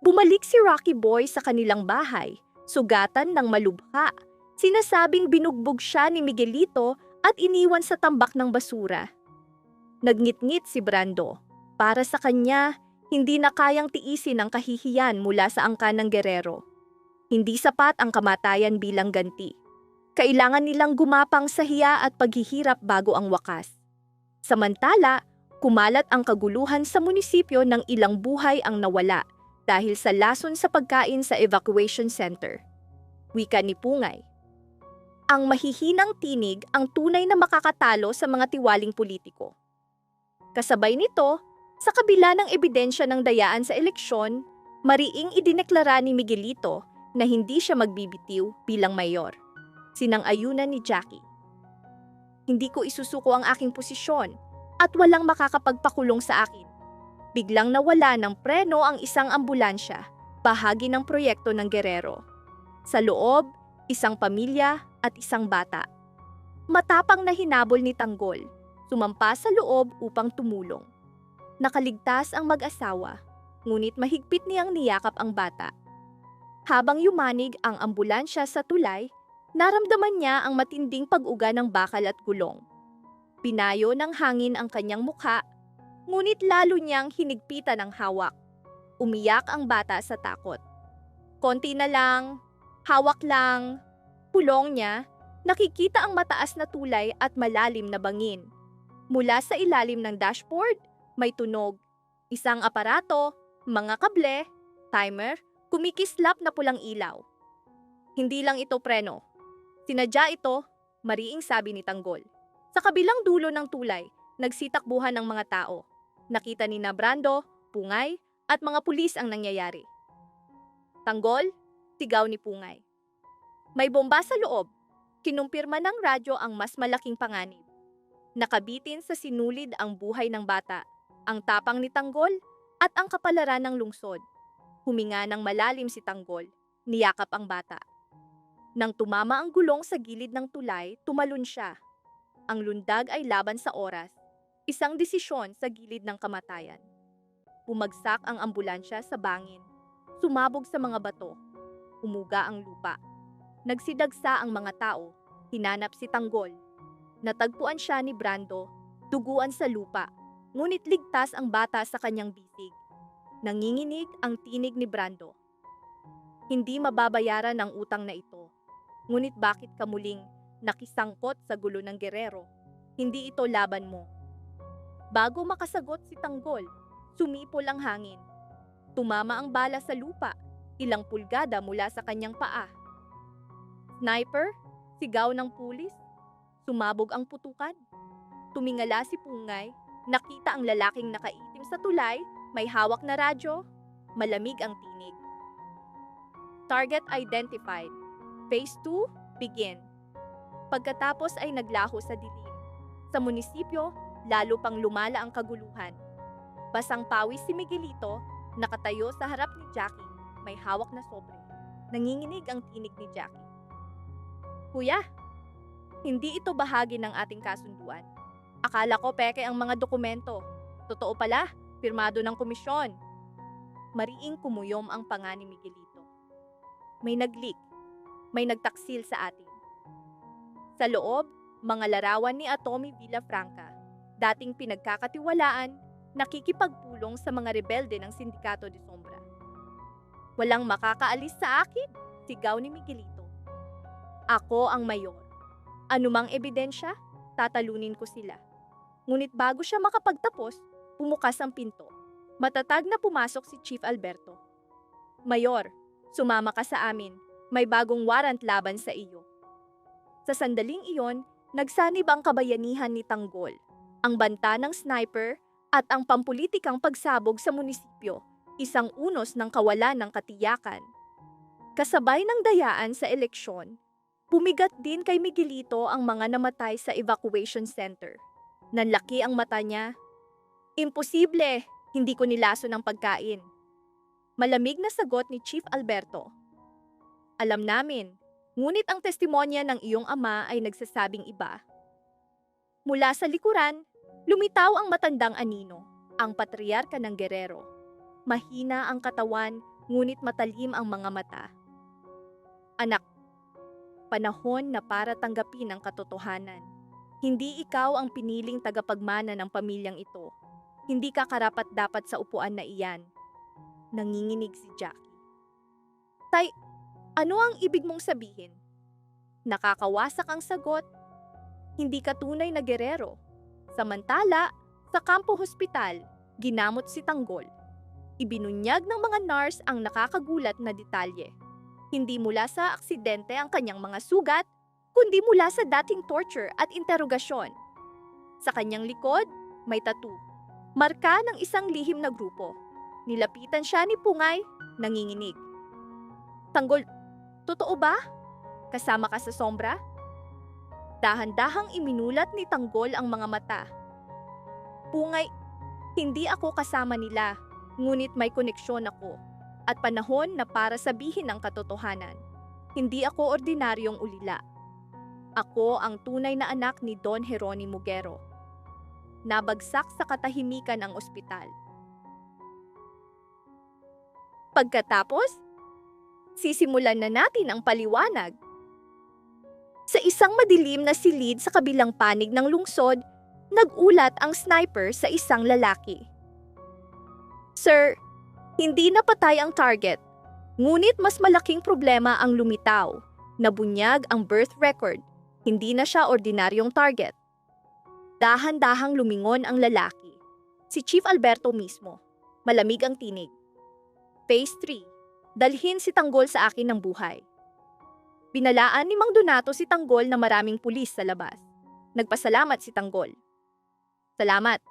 Bumalik si Rocky Boy sa kanilang bahay, sugatan ng malubha. Sinasabing binugbog siya ni Miguelito at iniwan sa tambak ng basura. Nagngit-ngit si Brando. Para sa kanya, hindi na kayang tiisin ang kahihiyan mula sa angkan ng Guerrero. Hindi sapat ang kamatayan bilang ganti. Kailangan nilang gumapang sa hiya at paghihirap bago ang wakas. Samantala, kumalat ang kaguluhan sa munisipyo ng ilang buhay ang nawala dahil sa lason sa pagkain sa evacuation center. Wika ni Pungay. Ang mahihinang tinig ang tunay na makakatalo sa mga tiwaling politiko. Kasabay nito, sa kabila ng ebidensya ng dayaan sa eleksyon, mariing idineklara ni Miguelito na hindi siya magbibitiw bilang mayor. Sinang-ayunan ni Jackie. Hindi ko isusuko ang aking posisyon at walang makakapagpakulong sa akin. Biglang nawala ng preno ang isang ambulansya, bahagi ng proyekto ng Guerrero. Sa loob, isang pamilya at isang bata. Matapang na hinabol ni Tanggol, sumampa sa loob upang tumulong. Nakaligtas ang mag-asawa, ngunit mahigpit niyang niyakap ang bata. Habang yumanig ang ambulansya sa tulay, naramdaman niya ang matinding pag-uga ng bakal at gulong. Pinayo ng hangin ang kanyang mukha, ngunit lalo niyang hinigpitan ang hawak. Umiyak ang bata sa takot. Konti na lang, hawak lang. Pulong niya, nakikita ang mataas na tulay at malalim na bangin. Mula sa ilalim ng dashboard, may tunog. Isang aparato, mga kable, timer, kumikislap na pulang ilaw. Hindi lang ito preno. Sinadya ito, mariing sabi ni Tanggol. Sa kabilang dulo ng tulay, nagsitakbuhan ng mga tao. Nakita ni Brando, Pungay, at mga pulis ang nangyayari. Tanggol, sigaw ni Pungay. May bomba sa loob. Kinumpirma ng radyo ang mas malaking panganib. Nakabitin sa sinulid ang buhay ng bata, ang tapang ni Tanggol, at ang kapalaran ng lungsod. Huminga ng malalim si Tanggol, niyakap ang bata. Nang tumama ang gulong sa gilid ng tulay, tumalon siya. Ang lundag ay laban sa oras, isang desisyon sa gilid ng kamatayan. Bumagsak ang ambulansya sa bangin, sumabog sa mga bato, umuga ang lupa. Nagsidagsa ang mga tao, hinanap si Tanggol. Natagpuan siya ni Brando, duguan sa lupa, ngunit ligtas ang bata sa kanyang bisig. Nanginginig ang tinig ni Brando. Hindi mababayaran ang utang na ito. Ngunit bakit ka muling nakisangkot sa gulo ng Guerrero? Hindi ito laban mo. Bago makasagot si Tanggol, sumipol ang hangin. Tumama ang bala sa lupa, ilang pulgada mula sa kanyang paa. Sniper, sigaw ng pulis, sumabog ang putukan. Tumingala si Pungay, nakita ang lalaking nakaitim sa tulay, may hawak na radyo, malamig ang tinig. Target identified. Phase 2, begin. Pagkatapos ay naglaho sa dilim. Sa munisipyo, lalo pang lumala ang kaguluhan. Basang pawis si Miguelito, nakatayo sa harap ni Jackie, may hawak na sobre. Nanginginig ang tinig ni Jackie. Kuya, hindi ito bahagi ng ating kasunduan. Akala ko peke ang mga dokumento. Totoo pala, pirmado ng komisyon. Mariing kumuyom ang panga ni Miguelito. May nag-leak. May nagtaksil sa atin. Sa loob, mga larawan ni Atomy Villafranca, dating pinagkakatiwalaan, nakikipagpulong sa mga rebelde ng Sindikato de Sombra. Walang makakaalis sa akin, sigaw ni Miguelito. Ako ang mayor. Anumang ebidensya, tatalunin ko sila. Ngunit bago siya makapagtapos, bumukas ang pinto. Matatag na pumasok si Chief Alberto. Mayor, sumama ka sa amin. May bagong warrant laban sa iyo. Sa sandaling iyon, nagsanib ang kabayanihan ni Tanggol, ang banta ng sniper at ang pampulitikang pagsabog sa munisipyo, isang unos ng kawalan ng katiyakan. Kasabay ng dayaan sa eleksyon, bumigat din kay Miguelito ang mga namatay sa evacuation center. Nanlaki ang mata niya. Imposible, hindi ko nilaso ng pagkain. Malamig na sagot ni Chief Alberto. Alam namin, ngunit ang testimonya ng iyong ama ay nagsasabing iba. Mula sa likuran, lumitaw ang matandang anino, ang patriarka ng Guerrero. Mahina ang katawan, ngunit matalim ang mga mata. Anak, panahon na para tanggapin ang katotohanan. Hindi ikaw ang piniling tagapagmana ng pamilyang ito. Hindi ka karapat-dapat sa upuan na iyan. Nanginginig si Jackie. Tay, ano ang ibig mong sabihin? Nakakawasak ang sagot. Hindi ka tunay na gerero. Samantala, sa kampo hospital, ginamot si Tanggol. Ibinunyag ng mga nurse ang nakakagulat na detalye. Hindi mula sa aksidente ang kanyang mga sugat, kundi mula sa dating torture at interogasyon. Sa kanyang likod, may tattoo. Marka ng isang lihim na grupo. Nilapitan siya ni Pungay, nanginginig. Tanggol, totoo ba? Kasama ka sa sombra? Dahan-dahang iminulat ni Tanggol ang mga mata. Pungay, hindi ako kasama nila, ngunit may koneksyon ako. At panahon na para sabihin ang katotohanan. Hindi ako ordinaryong ulila. Ako ang tunay na anak ni Don Jeronimo Guerro. Nabagsak sa katahimikan ang ospital. Pagkatapos, sisimulan na natin ang paliwanag. Sa isang madilim na silid sa kabilang panig ng lungsod, nagulat ang sniper sa isang lalaki. Sir, hindi napatay ang target, ngunit mas malaking problema ang lumitaw. Nabunyag ang birth record. Hindi na siya ordinaryong target. Dahan-dahang lumingon ang lalaki. Si Chief Alberto mismo. Malamig ang tinig. Phase 3. Dalhin si Tanggol sa akin ng buhay. Binalaan ni Mang Donato si Tanggol na maraming pulis sa labas. Nagpasalamat si Tanggol. Salamat,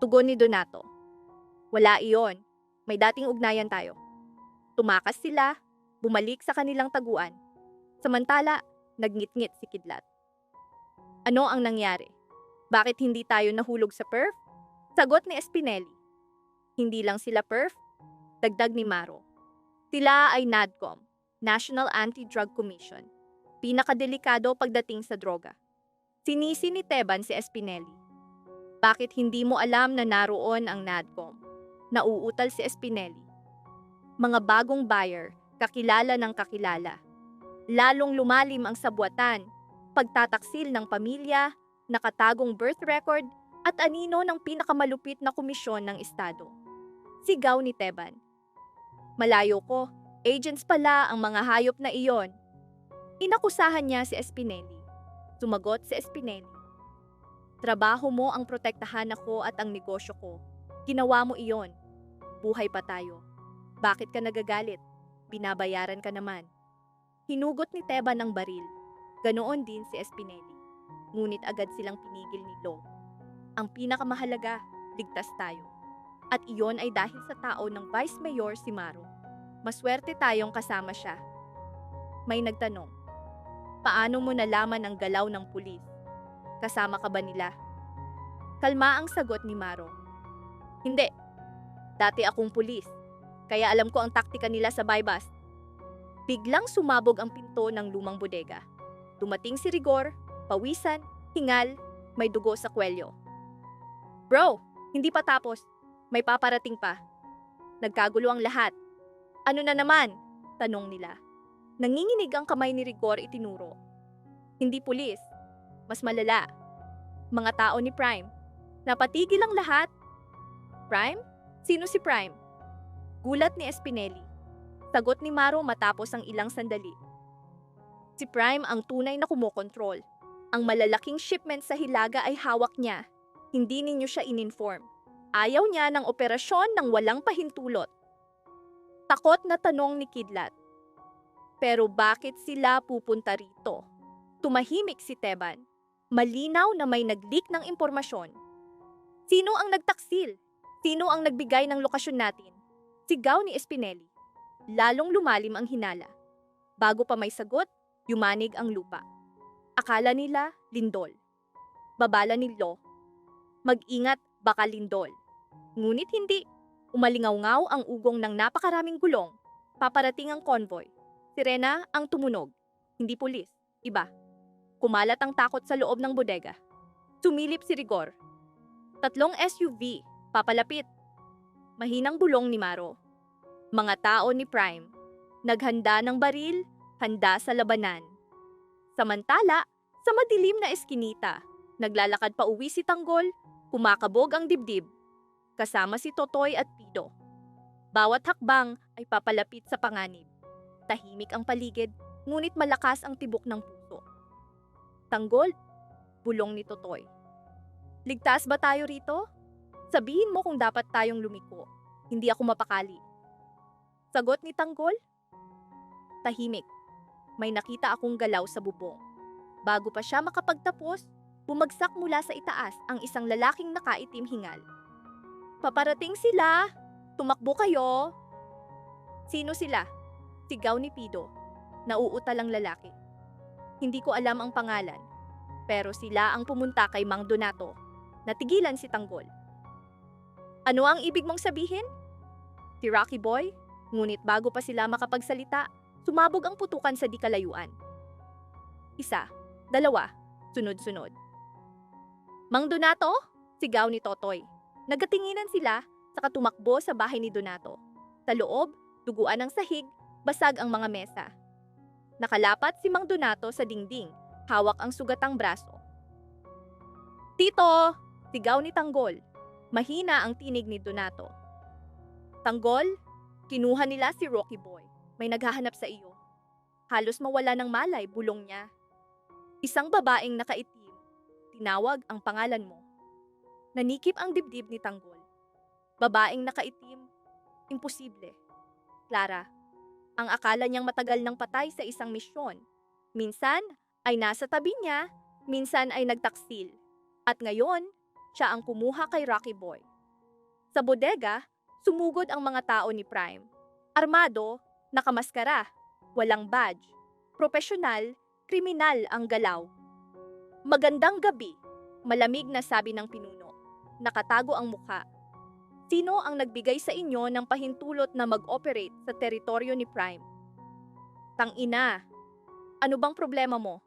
tugon ni Donato. Wala iyon. May dating ugnayan tayo. Tumakas sila, bumalik sa kanilang taguan. Samantala, nagngit-ngit si Kidlat. Ano ang nangyari? Bakit hindi tayo nahulog sa perf? Sagot ni Espineli. Hindi lang sila perf, dagdag ni Maro. Sila ay NADCOM, National Anti-Drug Commission. Pinakadelikado pagdating sa droga. Sinisi ni Teban si Espineli. Bakit hindi mo alam na naroon ang NADCOM? Nauutal si Espineli. Mga bagong buyer, kakilala ng kakilala. Lalong lumalim ang sabwatan, pagtataksil ng pamilya, nakatagong birth record, at anino ng pinakamalupit na komisyon ng Estado. Sigaw ni Teban. Malayo ko, agents pala ang mga hayop na iyon. Inakusahan niya si Espineli. Sumagot si Espineli. Trabaho mo ang protektahan ako at ang negosyo ko. Ginawa mo iyon. Buhay pa tayo. Bakit ka nagagalit? Binabayaran ka naman. Hinugot ni Teban ang baril. Ganoon din si Espineli. Ngunit agad silang pinigil ni Lo. Ang pinakamahalaga, ligtas tayo. At iyon ay dahil sa tao ng Vice Mayor si Maro. Maswerte tayong kasama siya. May nagtanong, paano mo nalaman ang galaw ng pulis? Kasama ka ba nila? Kalma ang sagot ni Maro. Hindi. Dati akong pulis. Kaya alam ko ang taktika nila sa bypass. Biglang sumabog ang pinto ng lumang bodega. Dumating si Rigor, pawisan, hingal, may dugo sa kwelyo. Bro, hindi pa tapos. May paparating pa. Nagkagulo ang lahat. Ano na naman? Tanong nila. Nanginginig ang kamay ni Rigor itinuro. Hindi pulis. Mas malala. Mga tao ni Prime. Napatigil ang lahat. Prime? Sino si Prime? Gulat ni Espineli. Sagot ni Maro matapos ang ilang sandali. Si Prime ang tunay na kumokontrol. Ang malalaking shipment sa Hilaga ay hawak niya. Hindi ninyo siya in-inform. Ayaw niya ng operasyon ng walang pahintulot. Takot na tanong ni Kidlat. Pero bakit sila pupunta rito? Tumahimik si Teban. Malinaw na may nag-leak ng impormasyon. Sino ang nagtaksil? Sino ang nagbigay ng lokasyon natin? Sigaw ni Espineli. Lalong lumalim ang hinala. Bago pa may sagot, yumanig ang lupa. Akala nila, lindol. Babala ni Lo. Mag-ingat, baka lindol. Ngunit hindi. Umalingaw-ngaw ang ugong ng napakaraming gulong. Paparating ang convoy. Sirena ang tumunog. Hindi pulis, iba. Kumalat ang takot sa loob ng bodega. Sumilip si Rigor. 3 SUV, papalapit. Mahinang bulong ni Maro. Mga tao ni Prime, naghanda ng baril, handa sa labanan. Samantala, sa madilim na eskinita, naglalakad pa uwi si Tanggol, kumakabog ang dibdib, kasama si Totoy at Pido. Bawat hakbang ay papalapit sa panganib. Tahimik ang paligid, ngunit malakas ang tibok ng puso. Tanggol, bulong ni Totoy. Ligtas ba tayo rito? Sabihin mo kung dapat tayong lumiko. Hindi ako mapakali. Sagot ni Tanggol. Tahimik. May nakita akong galaw sa bubong. Bago pa siya makapagtapos, bumagsak mula sa itaas ang isang lalaking nakaitim hingal. Paparating sila! Tumakbo kayo! Sino sila? Sigaw ni Pido. Nauutal ang lalaki. Hindi ko alam ang pangalan, pero sila ang pumunta kay Mang Donato. Natigilan si Tanggol. Ano ang ibig mong sabihin? Si Rocky Boy? Ngunit bago pa sila makapagsalita, sumabog ang putukan sa di kalayuan. Isa, dalawa, sunod-sunod. Mang Donato? Sigaw ni Totoy. Nagkatinginan sila, saka tumakbo sa bahay ni Donato. Sa loob, duguan ang sahig, basag ang mga mesa. Nakalapat si Mang Donato sa dingding, hawak ang sugatang braso. Tito! Sigaw ni Tanggol. Mahina ang tinig ni Donato. Tanggol, kinuha nila si Rocky Boy. May naghahanap sa iyo. Halos mawala ng malay, bulong niya. Isang babaeng nakaitim. Tinawag ang pangalan mo. Nanikip ang dibdib ni Tanggol. Babaeng nakaitim. Imposible. Clara, ang akala niyang matagal nang patay sa isang misyon. Minsan ay nasa tabi niya, minsan ay nagtaksil. At ngayon, siya ang kumuha kay Rocky Boy. Sa bodega, sumugod ang mga tao ni Prime. Armado, nakamaskara, walang badge. Profesional, kriminal ang galaw. Magandang gabi, malamig na sabi ng pinuno. Nakatago ang mukha. Sino ang nagbigay sa inyo ng pahintulot na mag-operate sa teritoryo ni Prime? Tangina, ano bang problema mo?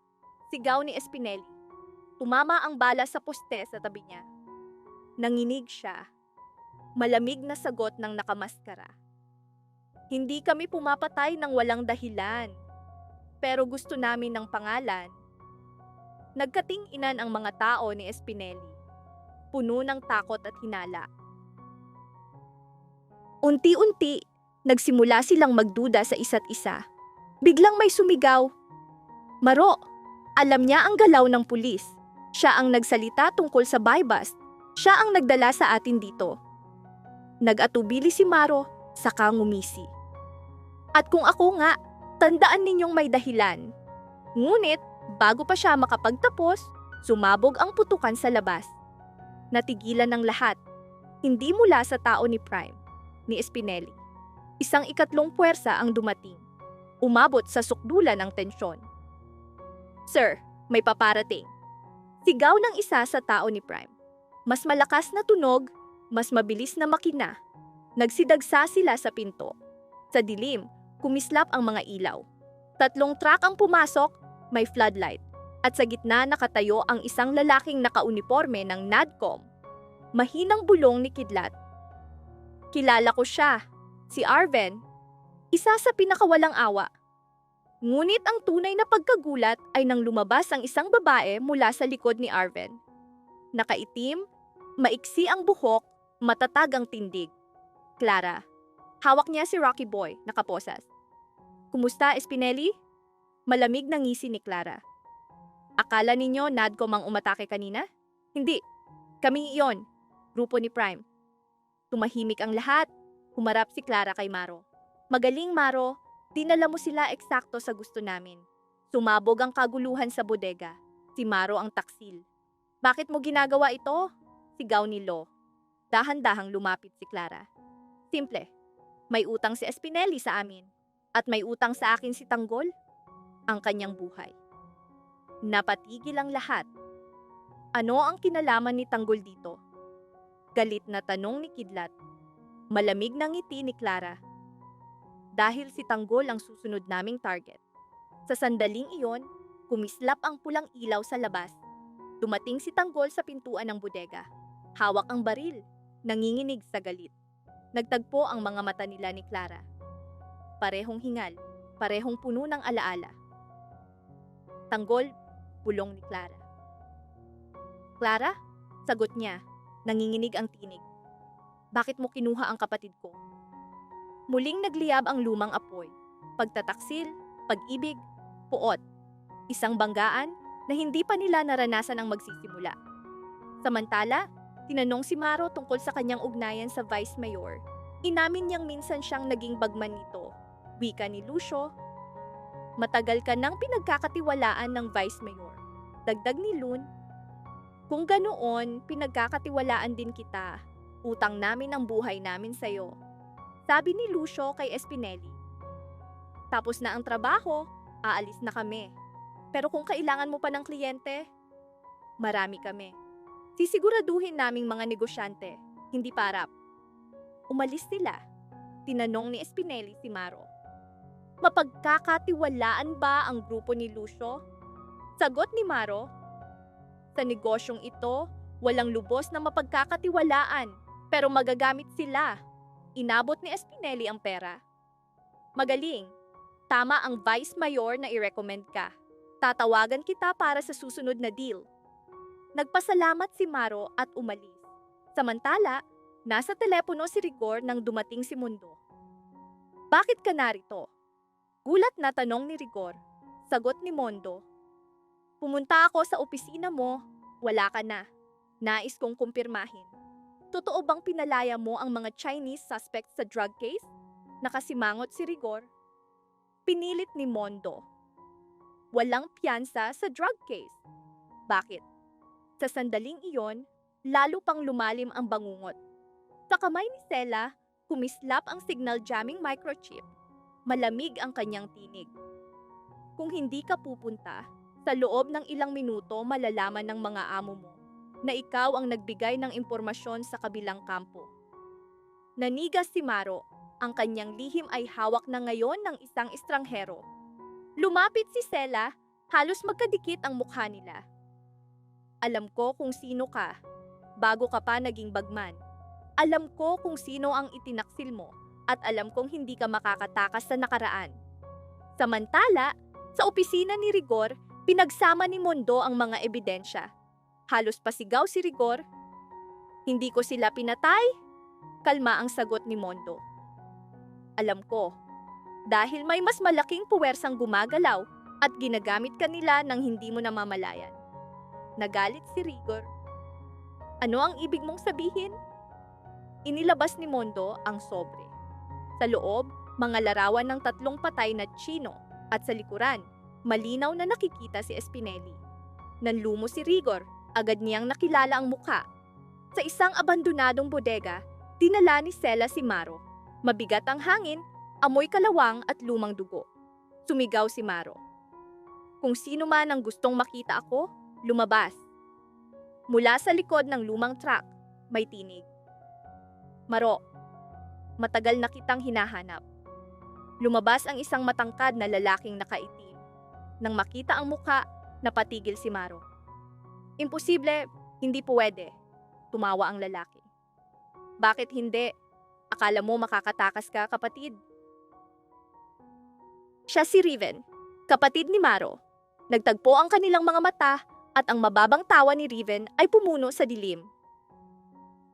Sigaw ni Espineli. Tumama ang bala sa poste sa tabi niya. Nanginig siya. Malamig na sagot ng nakamaskara. Hindi kami pumapatay ng walang dahilan. Pero gusto namin ng pangalan. Nagkating-inan ang mga tao ni Espineli. Puno ng takot at hinala. Unti-unti, nagsimula silang magduda sa isa't isa. Biglang may sumigaw. Maro, alam niya ang galaw ng pulis. Siya ang nagsalita tungkol sa buy-bust. Siya ang nagdala sa atin dito. Nag-atubili si Maro, saka ngumisi. At kung ako nga, tandaan ninyong may dahilan. Ngunit, bago pa siya makapagtapos, sumabog ang putukan sa labas. Natigilan ng lahat. Hindi mula sa tao ni Prime, ni Espineli. Isang ikatlong puwersa ang dumating. Umabot sa sukdulan ng tensyon. Sir, may paparating. Sigaw ng isa sa tao ni Prime. Mas malakas na tunog, mas mabilis na makina. Nagsidagsa sila sa pinto. Sa dilim, kumislap ang mga ilaw. 3 truck ang pumasok, may floodlight. At sa gitna nakatayo ang isang lalaking nakauniforme ng NADCOM. Mahinang bulong ni Kidlat. Kilala ko siya, si Arven. Isa sa pinakawalang awa. Ngunit ang tunay na pagkagulat ay nang lumabas ang isang babae mula sa likod ni Arven. Nakaitim, maiksi ang buhok, matatag ang tindig. Clara. Hawak niya si Rocky Boy, nakaposas. Kumusta, Espineli? Malamig na ngisi ni Clara. Akala ninyo NADCOM ang umatake kanina? Hindi. Kaming iyon. Grupo ni Prime. Tumahimik ang lahat. Humarap si Clara kay Maro. Magaling, Maro. Dinala mo sila eksakto sa gusto namin. Sumabog ang kaguluhan sa bodega. Si Maro ang taksil. Bakit mo ginagawa ito? Sigaw ni Lo. Dahan-dahang lumapit si Clara. Simple. May utang si Espineli sa amin. At may utang sa akin si Tanggol. Ang kanyang buhay. Napatigil ang lahat. Ano ang kinalaman ni Tanggol dito? Galit na tanong ni Kidlat. Malamig na ngiti ni Clara. Dahil si Tanggol ang susunod naming target. Sa sandaling iyon, kumislap ang pulang ilaw sa labas. Dumating si Tanggol sa pintuan ng bodega. Hawak ang baril, nanginginig sa galit. Nagtagpo ang mga mata nila ni Clara. Parehong hingal, parehong puno ng alaala. Tanggol, bulong ni Clara. Clara? Sagot niya, nanginginig ang tinig. Bakit mo kinuha ang kapatid ko? Muling nagliyab ang lumang apoy. Pagtataksil, pag-ibig, puot. Isang banggaan na hindi pa nila naranasan ang magsisimula. Samantala, tinanong si Maro tungkol sa kanyang ugnayan sa Vice Mayor. Inamin niyang minsan siyang naging bagman nito. Wika ni Lucio, matagal ka nang pinagkakatiwalaan ng Vice Mayor. Dagdag ni Lun, kung ganoon, pinagkakatiwalaan din kita. Utang namin ang buhay namin sa'yo. Sabi ni Lucio kay Espineli. Tapos na ang trabaho, aalis na kami. Pero kung kailangan mo pa ng kliyente, marami kami. Sisiguraduhin naming mga negosyante, hindi parap. Umalis sila. Tinanong ni Espineli si Maro. Mapagkakatiwalaan ba ang grupo ni Lucio? Sagot ni Maro, sa negosyong ito, walang lubos na mapagkakatiwalaan, pero magagamit sila. Inabot ni Espineli ang pera. Magaling. Tama ang Vice Mayor na i-recommend ka. Tatawagan kita para sa susunod na deal. Nagpasalamat si Maro at umalis. Samantala, nasa telepono si Rigor nang dumating si Mundo. Bakit ka narito? Gulat na tanong ni Rigor. Sagot ni Mondo. Pumunta ako sa opisina mo, wala ka na. Nais kong kumpirmahin. Totoo bang pinalaya mo ang mga Chinese suspects sa drug case? Nakasimangot si Rigor. Pinilit ni Mondo. Walang piyansa sa drug case. Bakit? Sa sandaling iyon, lalo pang lumalim ang bangungot. Sa kamay ni Sela, kumislap ang signal jamming microchip. Malamig ang kanyang tinig. Kung hindi ka pupunta, sa loob ng ilang minuto malalaman ng mga amo mo na ikaw ang nagbigay ng impormasyon sa kabilang kampo. Nanigas si Maro, ang kanyang lihim ay hawak na ngayon ng isang estranghero. Lumapit si Sela, halos magkadikit ang mukha nila. Alam ko kung sino ka, bago ka pa naging bagman. Alam ko kung sino ang itinaksil mo, at alam kong hindi ka makakatakas sa nakaraan. Samantala, sa opisina ni Rigor, pinagsama ni Mondo ang mga ebidensya. Halos pasigaw si Rigor. Hindi ko sila pinatay. Kalma ang sagot ni Mondo. Alam ko, dahil may mas malaking puwersang gumagalaw at ginagamit ka nila nang hindi mo namamalayan. Nagalit si Rigor. Ano ang ibig mong sabihin? Inilabas ni Mondo ang sobre. Sa loob, mga larawan ng 3 patay na Chino at sa likuran, malinaw na nakikita si Espineli. Nanlumo si Rigor, agad niyang nakilala ang mukha. Sa isang abandonadong bodega, dinala ni Sela si Maro. Mabigat ang hangin, amoy kalawang at lumang dugo. Sumigaw si Maro. Kung sino man ang gustong makita ako, lumabas. Mula sa likod ng lumang truck, may tinig. Maro, matagal na kitang hinahanap. Lumabas ang isang matangkad na lalaking nakaitim. Nang makita ang mukha, napatigil si Maro. Imposible, hindi pwede, tumawa ang lalaki. Bakit hindi? Akala mo makakatakas ka, kapatid? Siya si Riven, kapatid ni Maro. Nagtagpo ang kanilang mga mata at ang mababang tawa ni Riven ay pumuno sa dilim.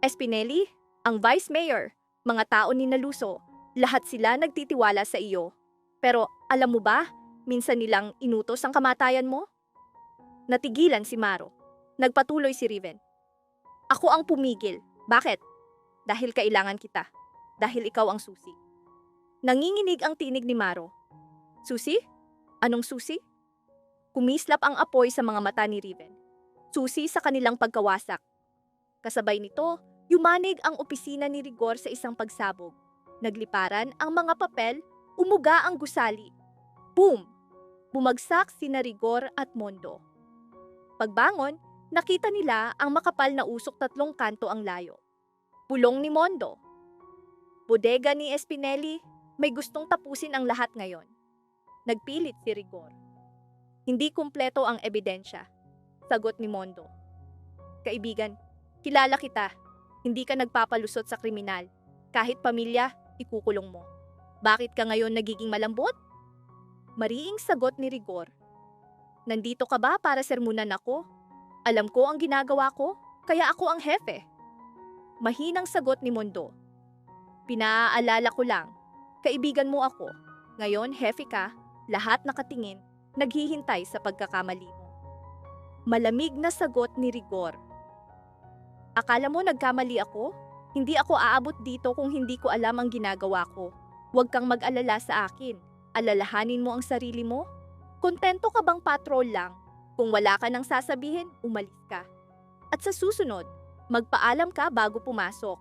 Espineli, ang Vice Mayor, mga tao ni Naluso, lahat sila nagtitiwala sa iyo. Pero alam mo ba, minsan nilang inutos ang kamatayan mo? Natigilan si Maro. Nagpatuloy si Riven. Ako ang pumigil. Bakit? Dahil kailangan kita. Dahil ikaw ang susi. Nanginginig ang tinig ni Maro. Susi? Anong susi? Kumislap ang apoy sa mga mata ni Riven. Susi sa kanilang pagkawasak. Kasabay nito, yumanig ang opisina ni Rigor sa isang pagsabog. Nagliparan ang mga papel, umuga ang gusali. Boom! Bumagsak sina Rigor at Mondo. Pagbangon, nakita nila ang makapal na usok 3 kanto ang layo. Pulong ni Mondo. Bodega ni Espineli, may gustong tapusin ang lahat ngayon. Nagpilit si Rigor. Hindi kumpleto ang ebidensya, sagot ni Mondo. Kaibigan, kilala kita. Hindi ka nagpapalusot sa kriminal. Kahit pamilya, ikukulong mo. Bakit ka ngayon nagiging malambot? Mariing sagot ni Rigor. Nandito ka ba para sermunan ako? Alam ko ang ginagawa ko, kaya ako ang hepe. Mahinang sagot ni Mondo. Pinaaalala ko lang, kaibigan mo ako. Ngayon, hepe ka, lahat nakatingin, naghihintay sa pagkakamali mo. Malamig na sagot ni Rigor. Akala mo nagkamali ako? Hindi ako aabot dito kung hindi ko alam ang ginagawa ko. Huwag kang mag-alala sa akin. Alalahanin mo ang sarili mo. Kontento ka bang patrol lang? Kung wala ka nang sasabihin, umalis ka. At sa susunod, magpaalam ka bago pumasok.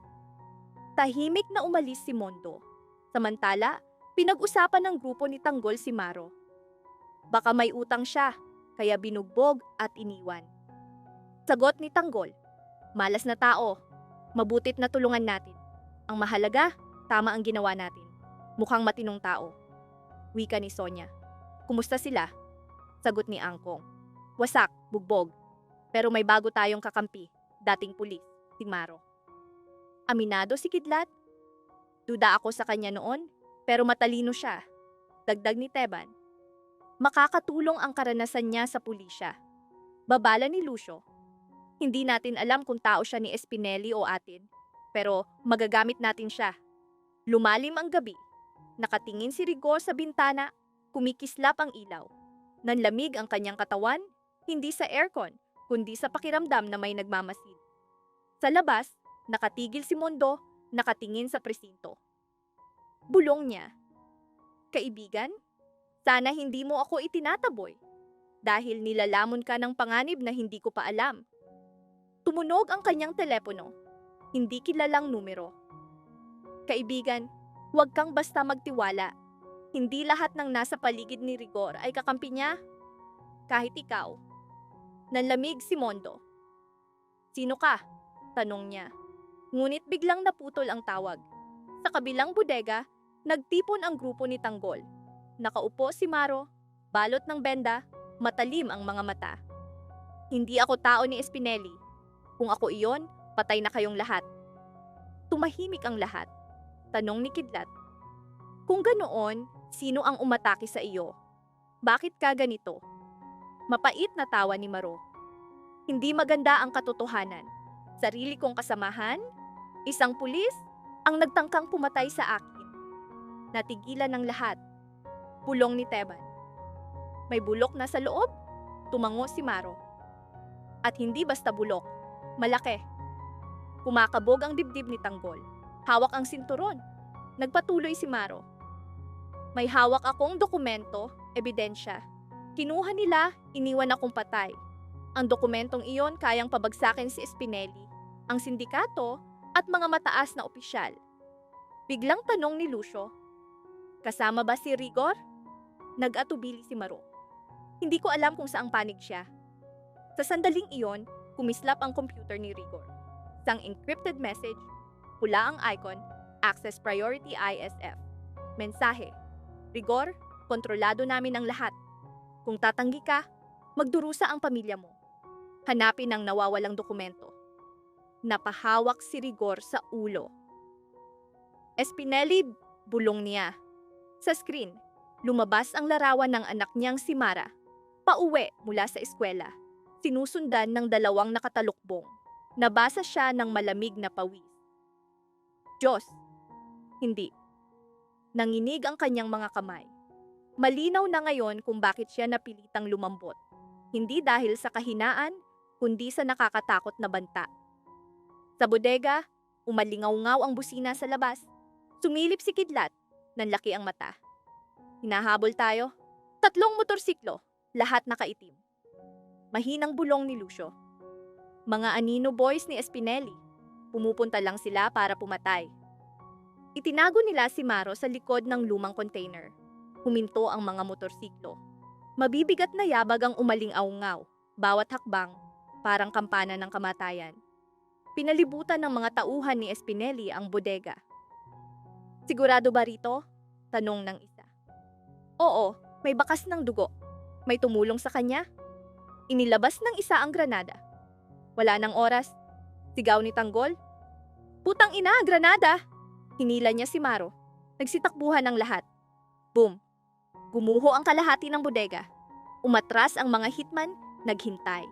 Tahimik na umalis si Mondo. Samantala, pinag-usapan ng grupo ni Tanggol si Maro. Baka may utang siya, kaya binugbog at iniwan. Sagot ni Tanggol, malas na tao, mabutit na tulungan natin. Ang mahalaga, tama ang ginawa natin. Mukhang matinong tao. Wika ni Sonia. Kumusta sila? Sagot ni Angkong. Wasak, bugbog. Pero may bago tayong kakampi, dating pulis, si Maro. Aminado si Kidlat. Duda ako sa kanya noon, pero matalino siya. Dagdag ni Teban. Makakatulong ang karanasan niya sa pulisya. Babala ni Lucio. Hindi natin alam kung tao siya ni Espineli o atin, pero magagamit natin siya. Lumalim ang gabi. Nakatingin si Rigor sa bintana, kumikislap ang ilaw. Nanlamig ang kanyang katawan, hindi sa aircon, kundi sa pakiramdam na may nagmamasid. Sa labas, nakatigil si Mondo, nakatingin sa presinto. Bulong niya. Kaibigan, sana hindi mo ako itinataboy dahil nilalamon ka ng panganib na hindi ko pa alam. Tumunog ang kanyang telepono, hindi kilalang numero. Kaibigan, huwag kang basta magtiwala. Hindi lahat ng nasa paligid ni Rigor ay kakampi niya. Kahit ikaw. Nanlamig si Mondo. Sino ka? Tanong niya. Ngunit biglang naputol ang tawag. Sa kabilang bodega, nagtipon ang grupo ni Tanggol. Nakaupo si Maro, balot ng benda, matalim ang mga mata. Hindi ako tao ni Espineli. Kung ako iyon, patay na kayong lahat. Tumahimik ang lahat. Tanong ni Kidlat. Kung ganoon, sino ang umatake sa iyo? Bakit ka ganito? Mapait na tawa ni Maro. Hindi maganda ang katotohanan. Sarili kong kasamahan, isang pulis, ang nagtangkang pumatay sa akin. Natigilan ng lahat. Bulong ni Teban. May bulok na sa loob? Tumango si Maro. At hindi basta bulok, malaki. Kumakabog ang dibdib ni Tanggol. Hawak ang sinturon. Nagpatuloy si Maro. May hawak akong dokumento, ebidensya. Kinuha nila, iniwan akong patay. Ang dokumentong iyon kayang pabagsakin si Espineli, ang sindikato at mga mataas na opisyal. Biglang tanong ni Lucio, kasama ba si Rigor? Nag-atubili si Maro. Hindi ko alam kung saang panig siya. Sa sandaling iyon, kumislap ang computer ni Rigor. Isang encrypted message, pula ang icon, Access Priority ISF. Mensahe, Rigor, kontrolado namin ang lahat. Kung tatanggi ka, magdurusa ang pamilya mo. Hanapin ang nawawalang dokumento. Napahawak si Rigor sa ulo. Espineli, bulong niya. Sa screen, lumabas ang larawan ng anak niyang si Mara. Pauwi mula sa eskwela. Sinusundan ng dalawang nakatalukbong. Nabasa siya ng malamig na pawis. Diyos, hindi. Nanginig ang kanyang mga kamay. Malinaw na ngayon kung bakit siya napilitang lumambot. Hindi dahil sa kahinaan, kundi sa nakakatakot na banta. Sa bodega, umalingaw-ngaw ang busina sa labas. Sumilip si Kidlat, nanlaki ang mata. Hinahabol tayo. 3 motorsiklo, lahat nakaitim. Mahinang bulong ni Lucio. Mga anino boys ni Espineli. Pumupunta lang sila para pumatay. Itinago nila si Maro sa likod ng lumang container. Huminto ang mga motorsiklo. Mabibigat na yabag ang umaling-aungaw. Bawat hakbang, parang kampana ng kamatayan. Pinalibutan ng mga tauhan ni Espineli ang bodega. Sigurado ba rito? Tanong ng isa. Oo, may bakas ng dugo. May tumulong sa kanya. Inilabas ng isa ang granada. Wala nang oras. Sigaw ni Tanggol. Putang ina, granada! Hinila niya si Maro. Nagsitakbuhan ang lahat. Boom! Gumuho ang kalahati ng bodega. Umatras ang mga hitman, naghintay.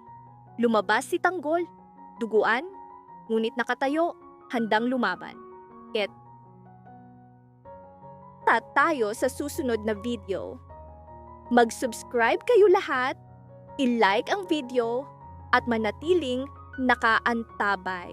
Lumabas si Tanggol, duguan, ngunit nakatayo, handang lumaban. Tayo sa susunod na video. Mag-subscribe kayo lahat, i-like ang video, at manatiling nakaantabay.